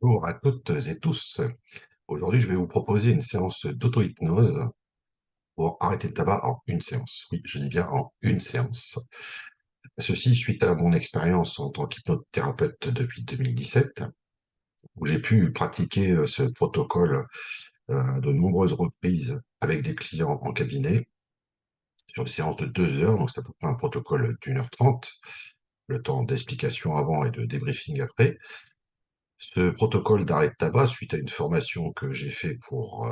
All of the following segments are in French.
Bonjour à toutes et tous. Aujourd'hui, je vais vous proposer une séance d'auto-hypnose pour arrêter le tabac en une séance. Oui, je dis bien en une séance. Ceci suite à mon expérience en tant qu'hypnothérapeute depuis 2017, où j'ai pu pratiquer ce protocole de nombreuses reprises avec des clients en cabinet sur des séances de 2 heures. Donc, c'est à peu près un protocole d'1 h 30, le temps d'explication avant et de débriefing après. Ce protocole d'arrêt de tabac, suite à une formation que j'ai fait pour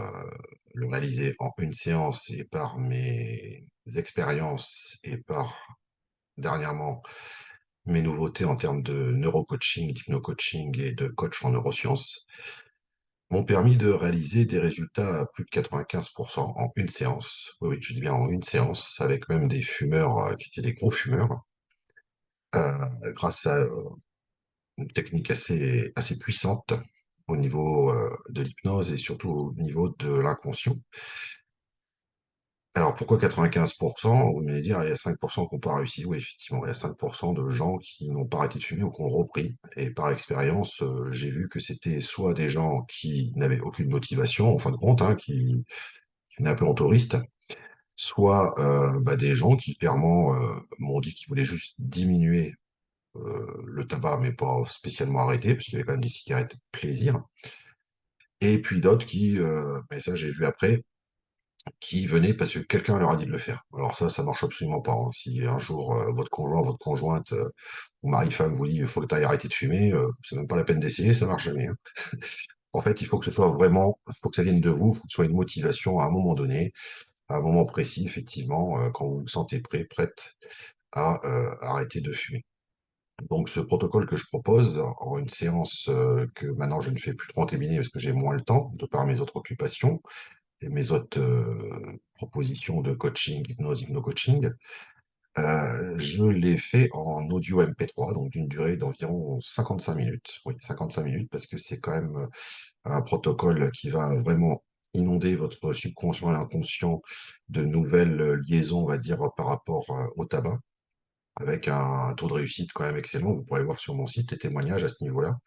le réaliser en une séance et par mes expériences et par, dernièrement, mes nouveautés en termes de neurocoaching, d'hypno-coaching et de coach en neurosciences, m'ont permis de réaliser des résultats à plus de 95% en une séance. Oui, oui, je dis bien en une séance, avec même des fumeurs qui étaient des gros fumeurs, grâce à une technique assez puissante au niveau de l'hypnose et surtout au niveau de l'inconscient. Alors pourquoi 95%? Vous m'allez dire, il y a 5% qui n'ont pas réussi. Oui, effectivement, il y a 5% de gens qui n'ont pas arrêté de fumer ou qui ont repris. Et par expérience, j'ai vu que c'était soit des gens qui n'avaient aucune motivation, en fin de compte, hein, qui venaient un peu en touriste, soit des gens qui clairement m'ont dit qu'ils voulaient juste diminuer le tabac, mais pas spécialement arrêter, parce qu'il y avait quand même des cigarettes plaisir. Et puis d'autres qui, mais ça j'ai vu après, qui venaient parce que quelqu'un leur a dit de le faire. Alors ça marche absolument pas, hein. Si un jour votre conjoint, votre conjointe ou mari-femme vous dit il faut que tu ailles arrêter de fumer, c'est même pas la peine d'essayer, ça marche jamais, hein. En fait, il faut que ce soit vraiment, il faut que ça vienne de vous, il faut que ce soit une motivation à un moment donné, à un moment précis, effectivement, quand vous vous sentez prêt, prête à arrêter de fumer. Donc ce protocole que je propose en une séance que maintenant je ne fais plus trop en cabinet parce que j'ai moins le temps de par mes autres occupations et mes autres propositions de coaching, hypnose, hypno-coaching, je l'ai fait en audio MP3, donc d'une durée d'environ 55 minutes. Oui, 55 minutes parce que c'est quand même un protocole qui va vraiment inonder votre subconscient et inconscient de nouvelles liaisons, on va dire, par rapport au tabac, avec un taux de réussite quand même excellent. Vous pourrez voir sur mon site les témoignages à ce niveau-là.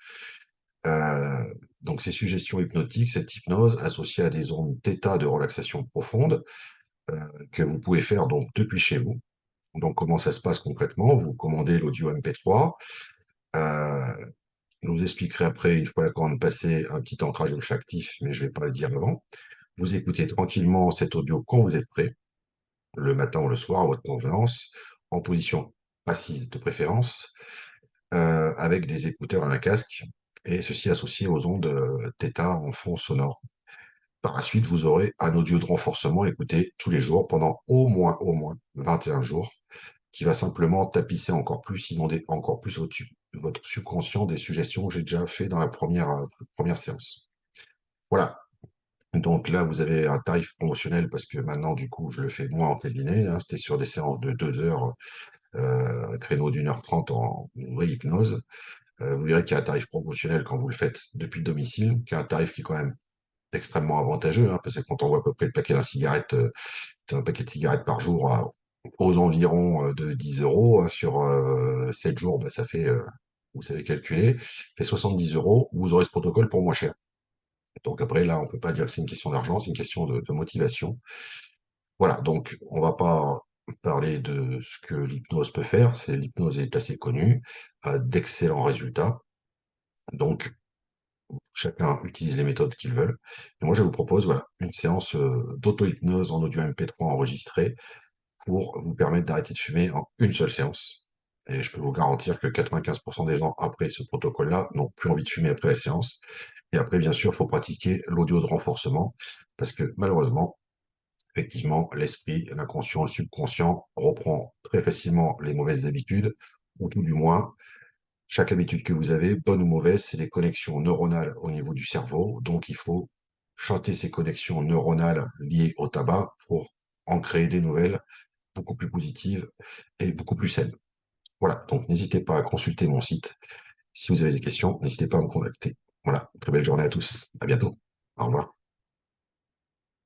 Donc ces suggestions hypnotiques, cette hypnose associée à des ondes θ de relaxation profonde que vous pouvez faire donc depuis chez vous. Donc comment ça se passe concrètement? Vous commandez l'audio MP3. Je vous expliquerai après, une fois la commande passée, un petit ancrage olfactif, mais je ne vais pas le dire avant. Vous écoutez tranquillement cet audio quand vous êtes prêt, le matin ou le soir, à votre convenance, en position assise de préférence, avec des écouteurs et un casque, et ceci associé aux ondes θ en fond sonore. Par la suite, vous aurez un audio de renforcement écouté tous les jours pendant au moins 21 jours, qui va simplement tapisser encore plus, inonder encore plus au-dessus de votre subconscient des suggestions que j'ai déjà fait dans la première séance. Voilà. Donc là, vous avez un tarif promotionnel parce que maintenant, du coup, je le fais moi en cabinet, hein. C'était sur des séances de 2 heures, un créneau d'1 h 30 en vraie hypnose. Vous verrez qu'il y a un tarif promotionnel quand vous le faites depuis le domicile, qui est un tarif qui est quand même extrêmement avantageux, hein, parce que quand on voit à peu près le paquet d'un paquet de cigarettes par jour aux environs de 10 euros, hein, sur 7 jours, ça fait, vous savez calculer, ça fait 70 euros, vous aurez ce protocole pour moins cher. Donc après, là, on peut pas dire que c'est une question d'argent, c'est une question de motivation. Voilà, donc on va pas parler de ce que l'hypnose peut faire, l'hypnose est assez connue, a d'excellents résultats. Donc chacun utilise les méthodes qu'ils veulent. Et moi, je vous propose, voilà, une séance d'auto-hypnose en audio MP3 enregistrée pour vous permettre d'arrêter de fumer en une seule séance. Et je peux vous garantir que 95% des gens, après ce protocole-là, n'ont plus envie de fumer après la séance. Et après, bien sûr, il faut pratiquer l'audio de renforcement, parce que malheureusement, effectivement, l'esprit, l'inconscient, le subconscient reprend très facilement les mauvaises habitudes, ou tout du moins, chaque habitude que vous avez, bonne ou mauvaise, c'est des connexions neuronales au niveau du cerveau. Donc, il faut chanter ces connexions neuronales liées au tabac pour en créer des nouvelles beaucoup plus positives et beaucoup plus saines. Voilà. Donc, n'hésitez pas à consulter mon site. Si vous avez des questions, n'hésitez pas à me contacter. Voilà. Très belle journée à tous. À bientôt. Au revoir.